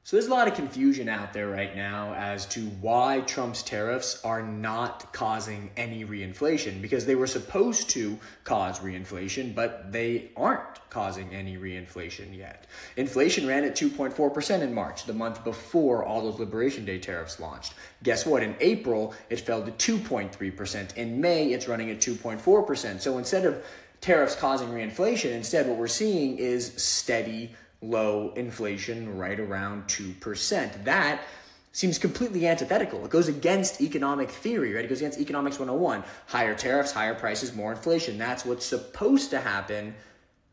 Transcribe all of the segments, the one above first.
So there's a lot of confusion out there right now as to why Trump's tariffs are not causing any reinflation, because they were supposed to cause reinflation, but they aren't causing any reinflation yet. Inflation ran at 2.4% in March, the month before all those Liberation Day tariffs launched. Guess what? In April, it fell to 2.3%. In May, it's running at 2.4%. So instead of tariffs causing reinflation, instead what we're seeing is steady low inflation right around 2%. That seems completely antithetical. It goes against economic theory, right? It goes against economics 101. Higher tariffs, higher prices, more inflation. That's what's supposed to happen,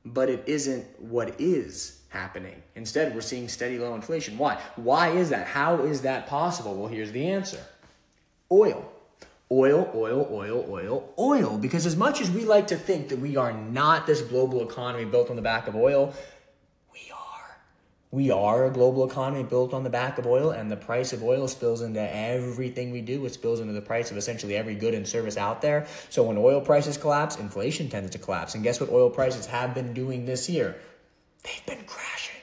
but it isn't what is happening. Instead, we're seeing steady low inflation. Why? Why is that? How is that possible? Well, here's the answer. Oil. Oil. Because as much as we like to think that we are not this global economy built on the back of oil, we are a global economy built on the back of oil, and the price of oil spills into everything we do. It spills into the price of essentially every good and service out there. So when oil prices collapse, inflation tends to collapse. And guess what oil prices have been doing this year? They've been crashing.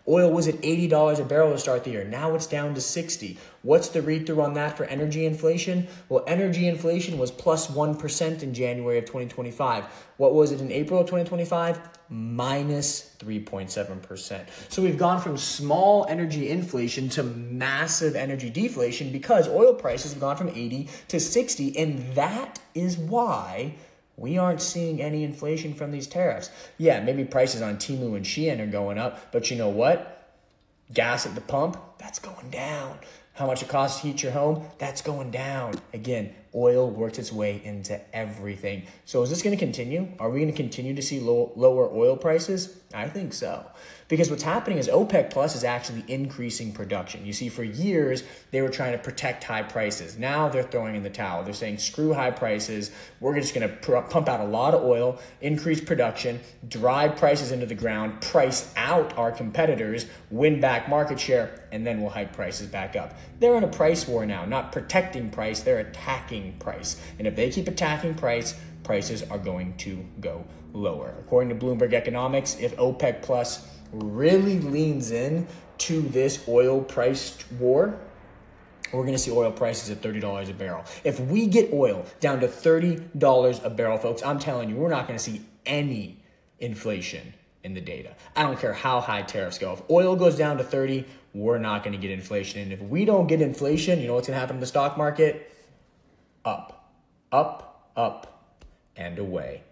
Oil was at $80 a barrel to start the year. Now it's down to 60. What's the read-through on that for energy inflation? Well, energy inflation was plus 1% in January of 2025. What was it in April of 2025? Minus 3.7%. So we've gone from small energy inflation to massive energy deflation because oil prices have gone from 80 to 60. And that is why we aren't seeing any inflation from these tariffs. Yeah, maybe prices on Temu and Shein are going up, but you know what? Gas at the pump, that's going down. How much it costs to heat your home, that's going down. Again, oil works its way into everything. So is this going to continue? Are we going to continue to see lower oil prices? I think so. Because what's happening is OPEC Plus is actually increasing production. You see, for years, they were trying to protect high prices. Now they're throwing in the towel. They're saying, screw high prices. We're just going to pump out a lot of oil, increase production, drive prices into the ground, price out our competitors, win back market share, and then we'll hike prices back up. They're in a price war now, not protecting price, they're attacking price. And if they keep attacking price, prices are going to go lower. According to Bloomberg Economics, if OPEC Plus really leans in to this oil price war, we're going to see oil prices at $30 a barrel. If we get oil down to $30 a barrel, folks, I'm telling you, we're not going to see any inflation in the data. I don't care how high tariffs go. If oil goes down to 30, we're not going to get inflation. And if we don't get inflation, you know what's going to happen in the stock market? Up, and away.